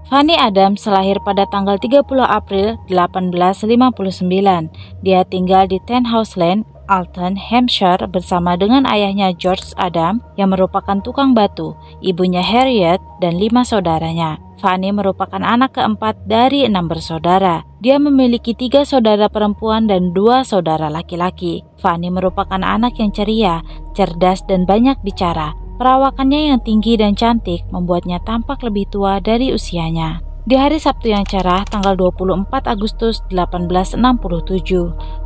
Fanny Adams lahir pada tanggal 30 April 1859. Dia tinggal di Ten House Lane, Alton, Hampshire bersama dengan ayahnya George Adams yang merupakan tukang batu, ibunya Harriet, dan 5 saudaranya. Fanny merupakan anak keempat dari 6 bersaudara. Dia memiliki 3 saudara perempuan dan 2 saudara laki-laki. Fanny merupakan anak yang ceria, cerdas, dan banyak bicara. Perawakannya yang tinggi dan cantik membuatnya tampak lebih tua dari usianya. Di hari Sabtu yang cerah, tanggal 24 Agustus 1867,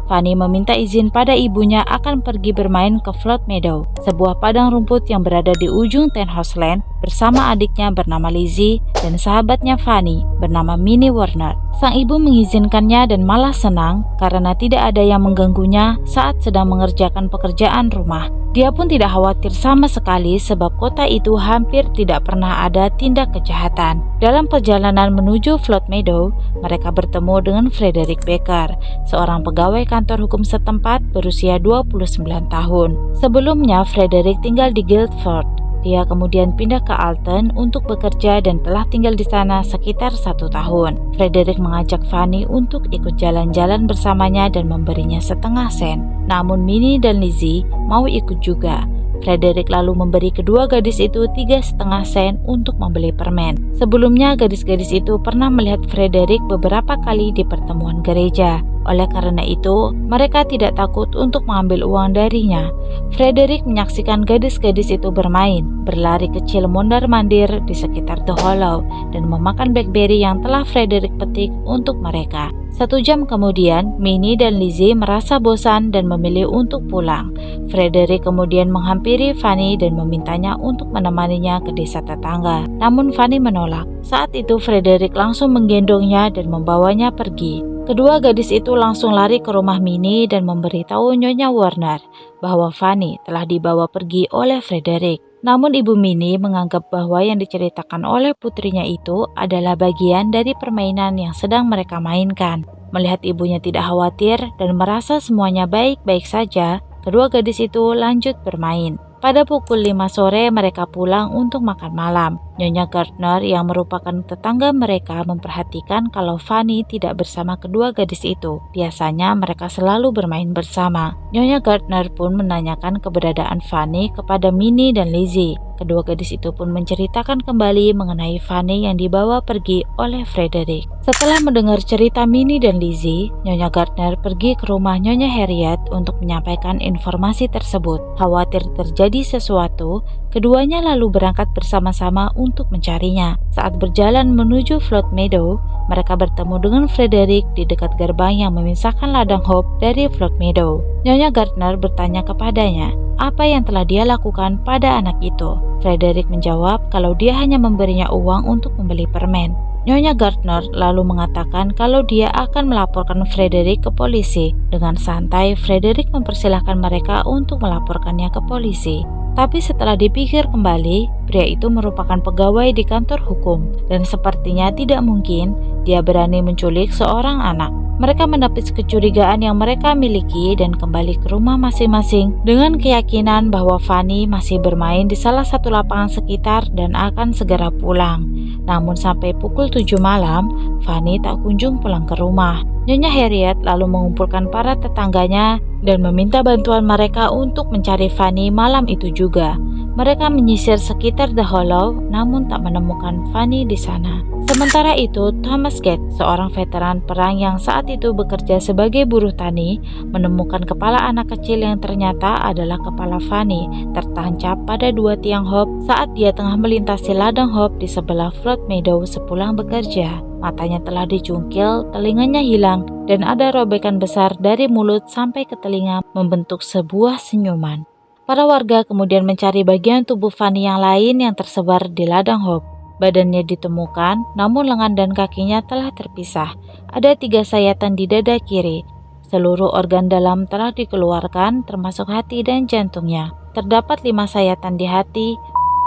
Fanny meminta izin pada ibunya akan pergi bermain ke Flood Meadow, sebuah padang rumput yang berada di ujung Ten House Lane, bersama adiknya bernama Lizzie dan sahabatnya Fanny bernama Minnie Warner. Sang ibu mengizinkannya dan malah senang karena tidak ada yang mengganggunya saat sedang mengerjakan pekerjaan rumah. Dia pun tidak khawatir sama sekali sebab kota itu hampir tidak pernah ada tindak kejahatan. Dalam perjalanan menuju Flood Meadow, mereka bertemu dengan Frederick Baker, seorang pegawai kantor hukum setempat berusia 29 tahun. Sebelumnya, Frederick tinggal di Guildford. Dia kemudian pindah ke Alton untuk bekerja dan telah tinggal di sana sekitar 1 tahun. Frederick mengajak Fanny untuk ikut jalan-jalan bersamanya dan memberinya setengah sen. Namun Minnie dan Lizzie mau ikut juga. Frederick lalu memberi kedua gadis itu 3,5 sen untuk membeli permen. Sebelumnya gadis-gadis itu pernah melihat Frederick beberapa kali di pertemuan gereja. Oleh karena itu, mereka tidak takut untuk mengambil uang darinya. Frederick menyaksikan gadis-gadis itu bermain, berlari kecil mondar-mandir di sekitar The Hollow, dan memakan blackberry yang telah Frederick petik untuk mereka. 1 jam kemudian, Minnie dan Lizzie merasa bosan dan memilih untuk pulang. Frederick kemudian menghampiri Fanny dan memintanya untuk menemaninya ke desa tetangga. Namun Fanny menolak. Saat itu Frederick langsung menggendongnya dan membawanya pergi. Kedua gadis itu langsung lari ke rumah Minnie dan memberitahu Nyonya Warner bahwa Fanny telah dibawa pergi oleh Frederick. Namun ibu Minnie menganggap bahwa yang diceritakan oleh putrinya itu adalah bagian dari permainan yang sedang mereka mainkan. Melihat ibunya tidak khawatir dan merasa semuanya baik-baik saja, kedua gadis itu lanjut bermain. Pada pukul 5 sore mereka pulang untuk makan malam. Nyonya Gardner yang merupakan tetangga mereka memperhatikan kalau Fanny tidak bersama kedua gadis itu. Biasanya mereka selalu bermain bersama. Nyonya Gardner pun menanyakan keberadaan Fanny kepada Minnie dan Lizzie. Kedua gadis itu pun menceritakan kembali mengenai Fanny yang dibawa pergi oleh Frederick. Setelah mendengar cerita Minnie dan Lizzie, Nyonya Gardner pergi ke rumah Nyonya Harriet untuk menyampaikan informasi tersebut. Khawatir terjadi sesuatu, keduanya lalu berangkat bersama-sama untuk mencarinya. Saat berjalan menuju Flood Meadow, mereka bertemu dengan Frederick di dekat gerbang yang memisahkan ladang hop dari Flood Meadow. Nyonya Gardner bertanya kepadanya apa yang telah dia lakukan pada anak itu. Frederick menjawab kalau dia hanya memberinya uang untuk membeli permen. Nyonya Gardner lalu mengatakan kalau dia akan melaporkan Frederick ke polisi. Dengan santai, Frederick mempersilahkan mereka untuk melaporkannya ke polisi. Tapi setelah dipikir kembali, pria itu merupakan pegawai di kantor hukum dan sepertinya tidak mungkin dia berani menculik seorang anak. Mereka menepis kecurigaan yang mereka miliki dan kembali ke rumah masing-masing dengan keyakinan bahwa Fanny masih bermain di salah satu lapangan sekitar dan akan segera pulang. Namun sampai pukul 7 malam, Fanny tak kunjung pulang ke rumah. Nyonya Harriet lalu mengumpulkan para tetangganya dan meminta bantuan mereka untuk mencari Fanny malam itu juga. Mereka menyisir sekitar The Hollow, namun tak menemukan Fanny di sana. Sementara itu, Thomas Gates, seorang veteran perang yang saat itu bekerja sebagai buruh tani, menemukan kepala anak kecil yang ternyata adalah kepala Fanny, tertancap pada 2 tiang hop saat dia tengah melintasi ladang hop di sebelah Flood Meadow sepulang bekerja. Matanya telah dicungkil, telinganya hilang, dan ada robekan besar dari mulut sampai ke telinga membentuk sebuah senyuman. Para warga kemudian mencari bagian tubuh Fanny yang lain yang tersebar di ladang hop. Badannya ditemukan, namun lengan dan kakinya telah terpisah. Ada 3 sayatan di dada kiri. Seluruh organ dalam telah dikeluarkan, termasuk hati dan jantungnya. Terdapat 5 sayatan di hati,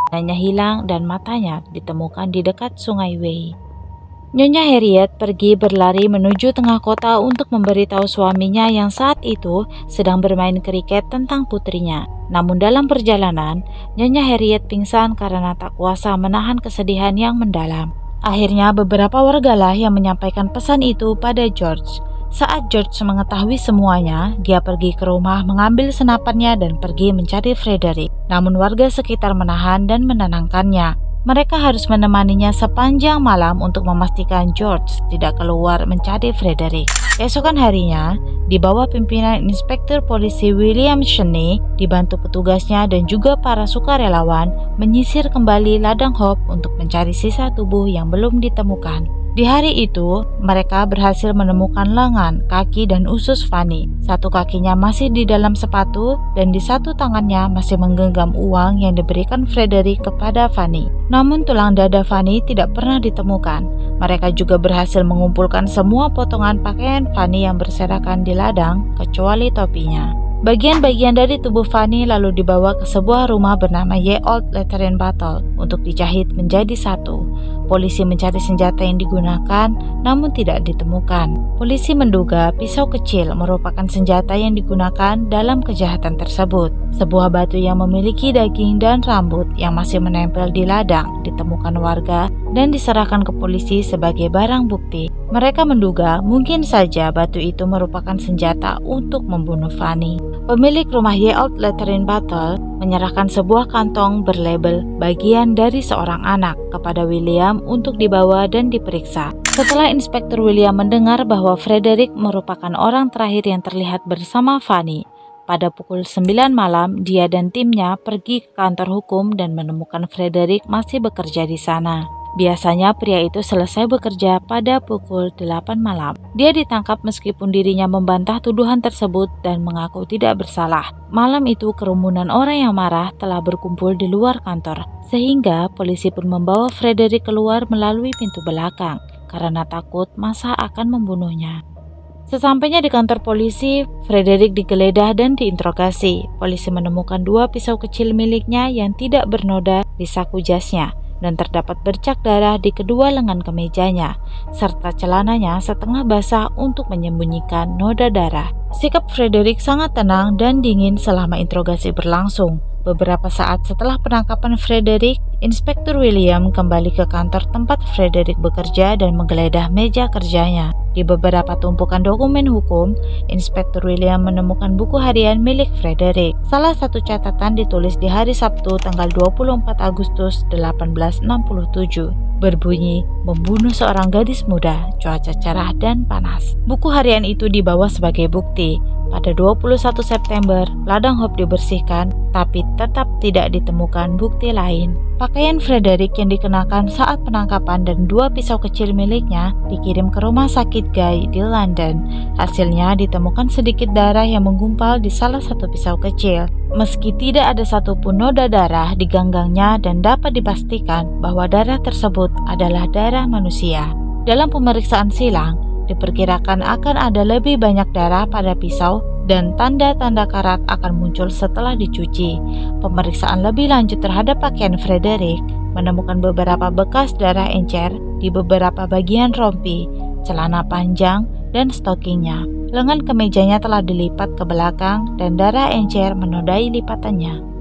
matanya hilang dan matanya ditemukan di dekat sungai Wei. Nyonya Harriet pergi berlari menuju tengah kota untuk memberitahu suaminya yang saat itu sedang bermain kriket tentang putrinya. Namun dalam perjalanan, Nyonya Harriet pingsan karena tak kuasa menahan kesedihan yang mendalam. Akhirnya beberapa wargalah yang menyampaikan pesan itu pada George. Saat George mengetahui semuanya, dia pergi ke rumah mengambil senapannya dan pergi mencari Frederick. Namun warga sekitar menahan dan menenangkannya. Mereka harus menemaninya sepanjang malam untuk memastikan George tidak keluar mencari Frederick. Keesokan harinya, di bawah pimpinan Inspektur Polisi William Cheney, dibantu petugasnya dan juga para sukarelawan, menyisir kembali ladang Hope untuk mencari sisa tubuh yang belum ditemukan. Di hari itu, mereka berhasil menemukan lengan, kaki, dan usus Fanny. Satu kakinya masih di dalam sepatu dan di satu tangannya masih menggenggam uang yang diberikan Frederick kepada Fanny. Namun tulang dada Fanny tidak pernah ditemukan. Mereka juga berhasil mengumpulkan semua potongan pakaian Fanny yang berserakan di ladang, kecuali topinya. Bagian-bagian dari tubuh Fanny lalu dibawa ke sebuah rumah bernama Ye Old Lateran Battle untuk dijahit menjadi satu. Polisi mencari senjata yang digunakan, namun tidak ditemukan. Polisi menduga pisau kecil merupakan senjata yang digunakan dalam kejahatan tersebut. Sebuah batu yang memiliki daging dan rambut yang masih menempel di ladang ditemukan warga dan diserahkan ke polisi sebagai barang bukti. Mereka menduga mungkin saja batu itu merupakan senjata untuk membunuh Fanny. Pemilik rumah Ye Old Lateran Battle menyerahkan sebuah kantong berlabel bagian dari seorang anak kepada William untuk dibawa dan diperiksa. Setelah Inspektur William mendengar bahwa Frederick merupakan orang terakhir yang terlihat bersama Fanny, pada pukul 9 malam dia dan timnya pergi ke kantor hukum dan menemukan Frederick masih bekerja di sana. Biasanya pria itu selesai bekerja pada pukul 8 malam. Dia ditangkap meskipun dirinya membantah tuduhan tersebut dan mengaku tidak bersalah. Malam itu kerumunan orang yang marah telah berkumpul di luar kantor, sehingga polisi pun membawa Frederick keluar melalui pintu belakang karena takut massa akan membunuhnya. Sesampainya di kantor polisi, Frederick digeledah dan diinterogasi. Polisi menemukan 2 pisau kecil miliknya yang tidak bernoda di saku jasnya dan terdapat bercak darah di kedua lengan kemejanya, serta celananya setengah basah untuk menyembunyikan noda darah. Sikap Frederick sangat tenang dan dingin selama interogasi berlangsung. Beberapa saat setelah penangkapan Frederick, Inspektur William kembali ke kantor tempat Frederick bekerja dan menggeledah meja kerjanya. Di beberapa tumpukan dokumen hukum, Inspektur William menemukan buku harian milik Frederick. Salah satu catatan ditulis di hari Sabtu tanggal 24 Agustus 1867, berbunyi membunuh seorang gadis muda, cuaca cerah dan panas. Buku harian itu dibawa sebagai bukti. Pada 21 September, ladang Hope dibersihkan, tapi tetap tidak ditemukan bukti lain. Pakaian Frederick yang dikenakan saat penangkapan dan 2 pisau kecil miliknya dikirim ke rumah sakit Guy di London. Hasilnya ditemukan sedikit darah yang menggumpal di salah satu pisau kecil. Meski tidak ada satupun noda darah di ganggangnya dan dapat dipastikan bahwa darah tersebut adalah darah manusia. Dalam pemeriksaan silang, diperkirakan akan ada lebih banyak darah pada pisau dan tanda-tanda karat akan muncul setelah dicuci. Pemeriksaan lebih lanjut terhadap pakaian Frederick menemukan beberapa bekas darah encer di beberapa bagian rompi, celana panjang, dan stokingnya. Lengan kemejanya telah dilipat ke belakang dan darah encer menodai lipatannya.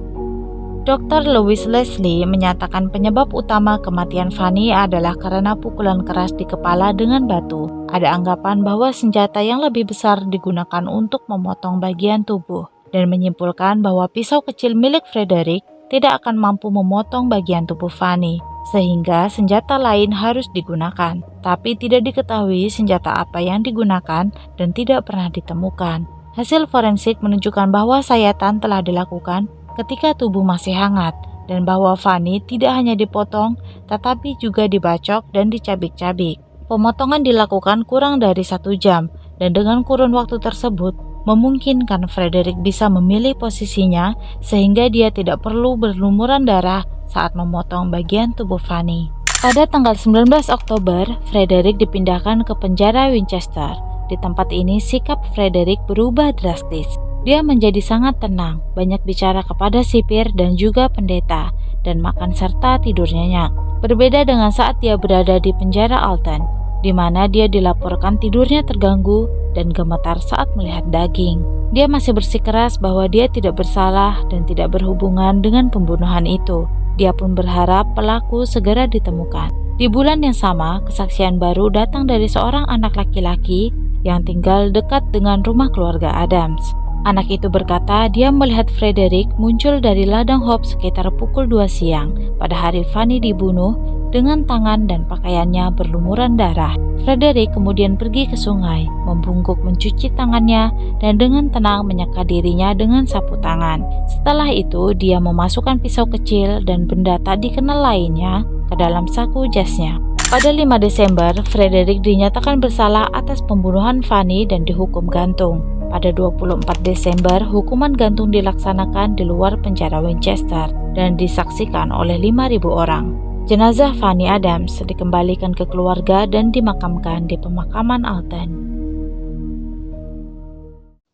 Dr. Louis Leslie menyatakan penyebab utama kematian Fanny adalah karena pukulan keras di kepala dengan batu. Ada anggapan bahwa senjata yang lebih besar digunakan untuk memotong bagian tubuh, dan menyimpulkan bahwa pisau kecil milik Frederick tidak akan mampu memotong bagian tubuh Fanny, sehingga senjata lain harus digunakan. Tapi tidak diketahui senjata apa yang digunakan dan tidak pernah ditemukan. Hasil forensik menunjukkan bahwa sayatan telah dilakukan ketika tubuh masih hangat, dan bahwa Fanny tidak hanya dipotong, tetapi juga dibacok dan dicabik-cabik. Pemotongan dilakukan kurang dari 1 jam, dan dengan kurun waktu tersebut, memungkinkan Frederick bisa memilih posisinya sehingga dia tidak perlu berlumuran darah saat memotong bagian tubuh Fanny. Pada tanggal 19 Oktober, Frederick dipindahkan ke penjara Winchester. Di tempat ini, sikap Frederick berubah drastis. Dia menjadi sangat tenang, banyak bicara kepada sipir dan juga pendeta, dan makan serta tidur nyenyak. Berbeda dengan saat dia berada di penjara Alton, di mana dia dilaporkan tidurnya terganggu dan gemetar saat melihat daging. Dia masih bersikeras bahwa dia tidak bersalah dan tidak berhubungan dengan pembunuhan itu. Dia pun berharap pelaku segera ditemukan. Di bulan yang sama, kesaksian baru datang dari seorang anak laki-laki yang tinggal dekat dengan rumah keluarga Adams. Anak itu berkata dia melihat Frederick muncul dari ladang hop sekitar pukul 2 siang pada hari Fanny dibunuh dengan tangan dan pakaiannya berlumuran darah. Frederick kemudian pergi ke sungai, membungkuk mencuci tangannya dan dengan tenang menyeka dirinya dengan sapu tangan. Setelah itu, dia memasukkan pisau kecil dan benda tak dikenal lainnya ke dalam saku jasnya. Pada 5 Desember, Frederick dinyatakan bersalah atas pembunuhan Fanny dan dihukum gantung. Pada 24 Desember, hukuman gantung dilaksanakan di luar penjara Winchester dan disaksikan oleh 5.000 orang. Jenazah Fanny Adams dikembalikan ke keluarga dan dimakamkan di pemakaman Alton.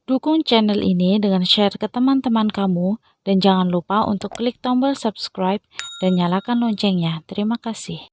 Dukung channel ini dengan share ke teman-teman kamu dan jangan lupa untuk klik tombol subscribe dan nyalakan loncengnya. Terima kasih.